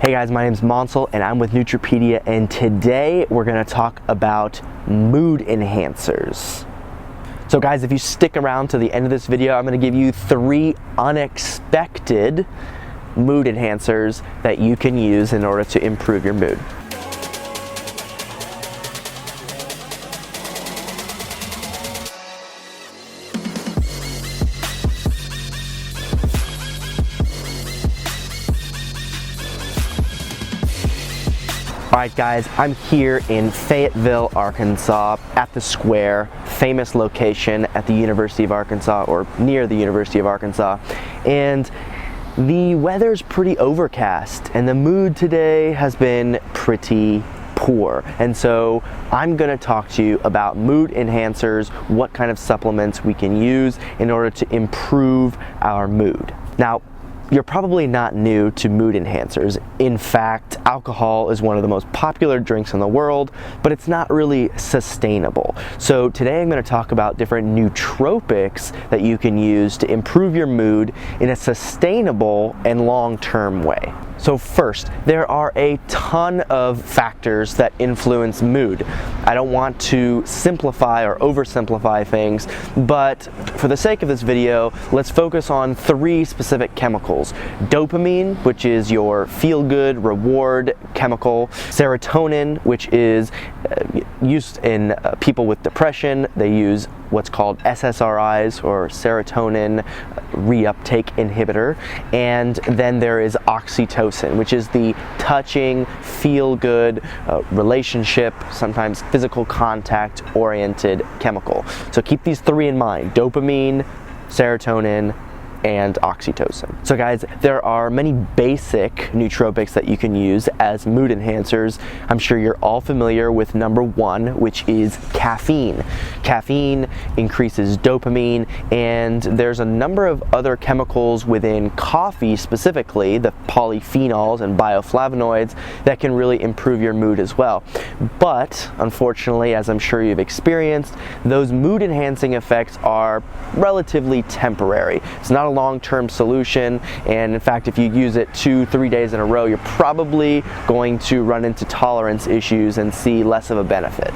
Hey guys, my name is Monsel and I'm with Nootropedia, and today we're going to talk about mood enhancers. So guys, if you stick around to the end of this video, I'm going to give you 3 unexpected mood enhancers that you can use in order to improve your mood. Alright guys, I'm here in Fayetteville, Arkansas at the Square, famous location at the University of Arkansas, or near the University of Arkansas, and the weather's pretty overcast and the mood today has been pretty poor. And so I'm going to talk to you about mood enhancers, what kind of supplements we can use in order to improve our mood. Now, you're probably not new to mood enhancers. In fact, alcohol is one of the most popular drinks in the world, but it's not really sustainable. So today I'm going to talk about different nootropics that you can use to improve your mood in a sustainable and long-term way. So first, there are a ton of factors that influence mood. I don't want to simplify or oversimplify things, but for the sake of this video, let's focus on 3 specific chemicals. Dopamine, which is your feel-good reward chemical. Serotonin, which is used in people with depression. They use what's called SSRIs, or serotonin reuptake inhibitor. And then there is oxytocin, which is the touching, feel-good, relationship, sometimes physical contact oriented chemical. So keep these 3 in mind: dopamine, serotonin, and oxytocin. So guys, there are many basic nootropics that you can use as mood enhancers. I'm sure you're all familiar with number 1, which is caffeine. Caffeine increases dopamine, and there's a number of other chemicals within coffee, specifically the polyphenols and bioflavonoids, that can really improve your mood as well. But unfortunately, as I'm sure you've experienced, those mood enhancing effects are relatively temporary. It's not a long-term solution, and in fact, if you use it 2-3 days in a row, you're probably going to run into tolerance issues and see less of a benefit.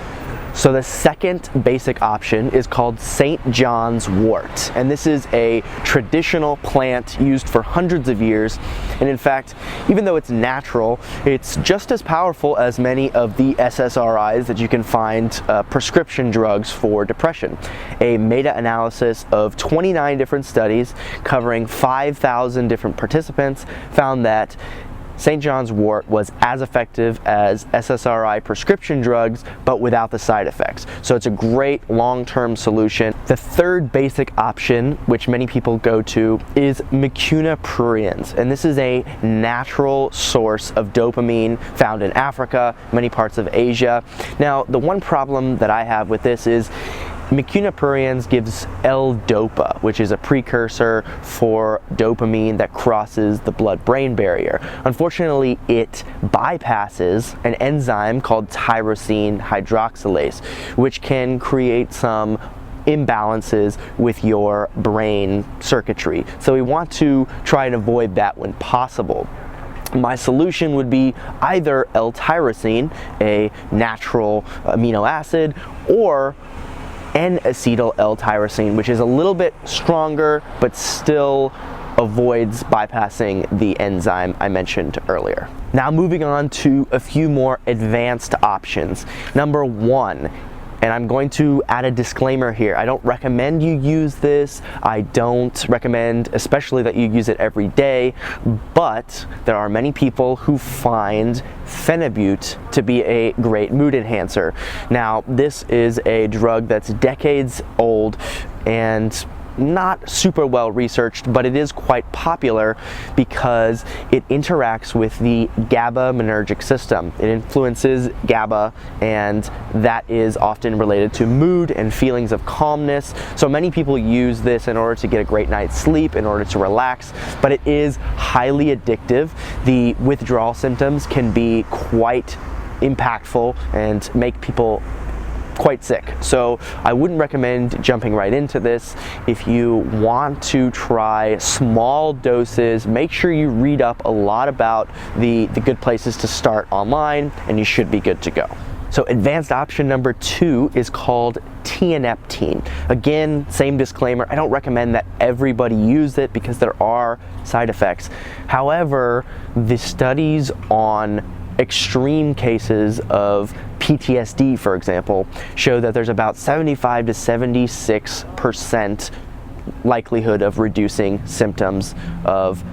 So the second basic option is called St. John's wort, and this is a traditional plant used for hundreds of years, and in fact, even though it's natural, it's just as powerful as many of the SSRIs that you can find prescription drugs for depression. A meta-analysis of 29 different studies covering 5,000 different participants found that St. John's wort was as effective as SSRI prescription drugs, but without the side effects. So it's a great long-term solution. The third basic option, which many people go to, is mucuna pruriens, and this is a natural source of dopamine found in Africa, many parts of Asia. Now, the one problem that I have with this is mucuna pruriens gives L-DOPA, which is a precursor for dopamine that crosses the blood-brain barrier. Unfortunately, it bypasses an enzyme called tyrosine hydroxylase, which can create some imbalances with your brain circuitry. So we want to try and avoid that when possible. My solution would be either L-tyrosine, a natural amino acid, or N-acetyl L-tyrosine, which is a little bit stronger but still avoids bypassing the enzyme I mentioned earlier. Now moving on to a few more advanced options. Number 1, and I'm going to add a disclaimer here. I don't recommend you use this. I don't recommend especially that you use it every day, but there are many people who find phenibut to be a great mood enhancer. Now, this is a drug that's decades old and not super well researched, but it is quite popular because it interacts with the GABAergic system. It influences GABA, and that is often related to mood and feelings of calmness. So many people use this in order to get a great night's sleep, in order to relax, but it is highly addictive. The withdrawal symptoms can be quite impactful and make people quite sick. So I wouldn't recommend jumping right into this. If you want to try small doses, make sure you read up a lot about the good places to start online, and you should be good to go. So advanced option number 2 is called tianeptine. Again, same disclaimer, I don't recommend that everybody use it because there are side effects. However, the studies on extreme cases of PTSD, for example, show that there's about 75 to 76% likelihood of reducing symptoms of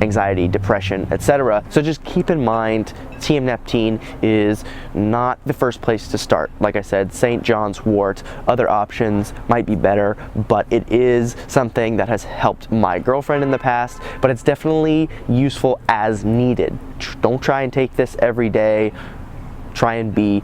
anxiety, depression, etc. So just keep in mind, tianeptine is not the first place to start. Like I said, St. John's wort, other options might be better, but it is something that has helped my girlfriend in the past, but it's definitely useful as needed. Don't try and take this every day. Try and be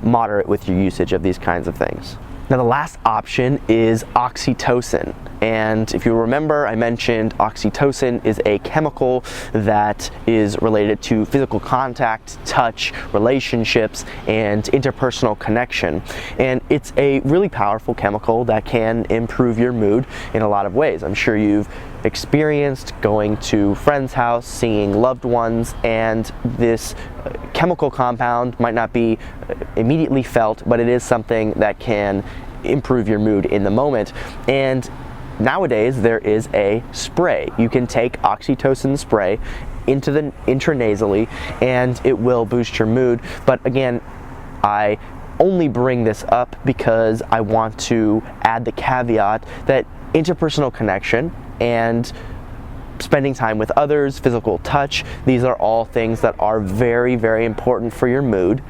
moderate with your usage of these kinds of things. Now the last option is oxytocin. And if you remember, I mentioned oxytocin is a chemical that is related to physical contact, touch, relationships, and interpersonal connection. And it's a really powerful chemical that can improve your mood in a lot of ways. I'm sure you've experienced going to friends' house, seeing loved ones, and this chemical compound might not be immediately felt, but it is something that can improve your mood in the moment. And nowadays there is a spray. You can take oxytocin spray intranasally and it will boost your mood. But again, I only bring this up because I want to add the caveat that interpersonal connection and spending time with others, physical touch, these are all things that are very, very important for your mood.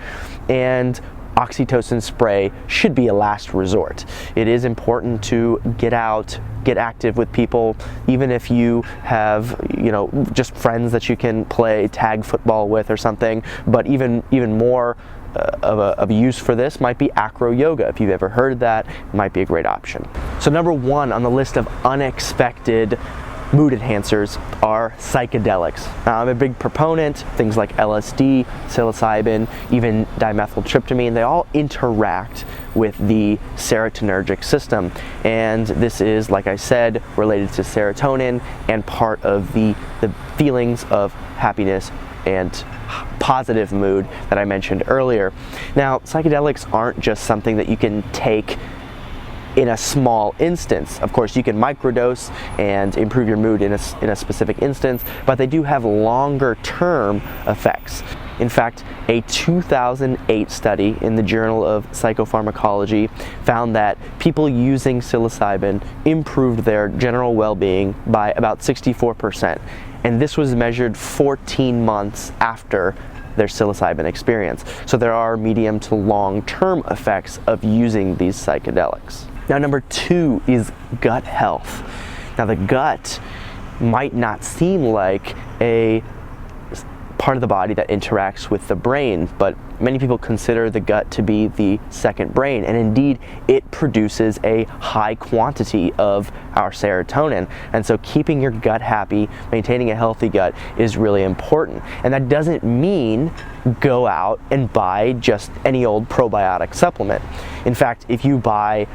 And oxytocin spray should be a last resort. It is important to get out, get active with people, even if you have, just friends that you can play tag football with or something. But even more of a use for this might be acro yoga. If you've ever heard of that, it might be a great option. So number 1 on the list of unexpected mood enhancers are psychedelics. Now, I'm a big proponent, things like LSD, psilocybin, even dimethyltryptamine, they all interact with the serotonergic system. And this is, like I said, related to serotonin and part of the feelings of happiness and positive mood that I mentioned earlier. Now, psychedelics aren't just something that you can take in a small instance. Of course, you can microdose and improve your mood in a specific instance, but they do have longer term effects. In fact, a 2008 study in the Journal of Psychopharmacology found that people using psilocybin improved their general well-being by about 64%. And this was measured 14 months after their psilocybin experience. So there are medium to long-term effects of using these psychedelics. Now, number 2 is gut health. Now, the gut might not seem like a part of the body that interacts with the brain, but many people consider the gut to be the second brain, and indeed it produces a high quantity of our serotonin. And so keeping your gut happy, maintaining a healthy gut is really important. And that doesn't mean go out and buy just any old probiotic supplement. In fact, if you buy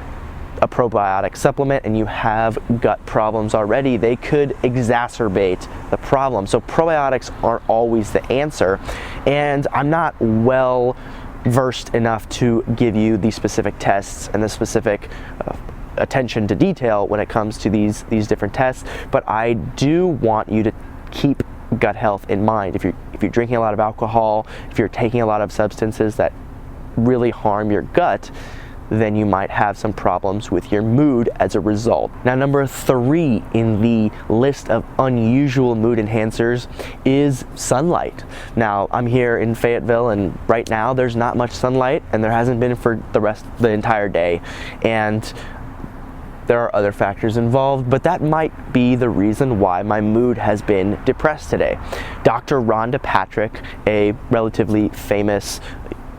a probiotic supplement and you have gut problems already, they could exacerbate the problem. So probiotics aren't always the answer, and I'm not well versed enough to give you the specific tests and the specific attention to detail when it comes to these different tests, but I do want you to keep gut health in mind. If you're drinking a lot of alcohol, if you're taking a lot of substances that really harm your gut, then you might have some problems with your mood as a result. Now, number 3 in the list of unusual mood enhancers is sunlight. Now, I'm here in Fayetteville, and right now there's not much sunlight, and there hasn't been for the entire day. And there are other factors involved, but that might be the reason why my mood has been depressed today. Dr. Rhonda Patrick, a relatively famous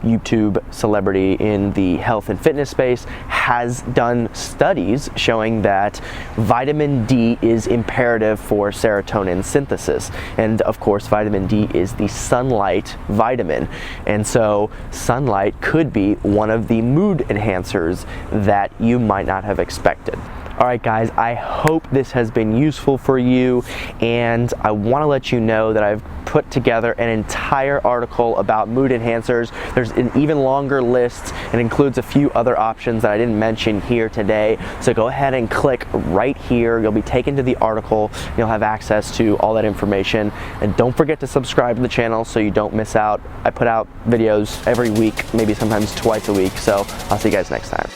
YouTube celebrity in the health and fitness space, has done studies showing that vitamin D is imperative for serotonin synthesis. And of course, vitamin D is the sunlight vitamin. And so sunlight could be one of the mood enhancers that you might not have expected. All right, guys, I hope this has been useful for you, and I want to let you know that I've put together an entire article about mood enhancers. There's an even longer list and includes a few other options that I didn't mention here today. So go ahead and click right here. You'll be taken to the article. You'll have access to all that information. And don't forget to subscribe to the channel so you don't miss out. I put out videos every week, maybe sometimes twice a week. So I'll see you guys next time.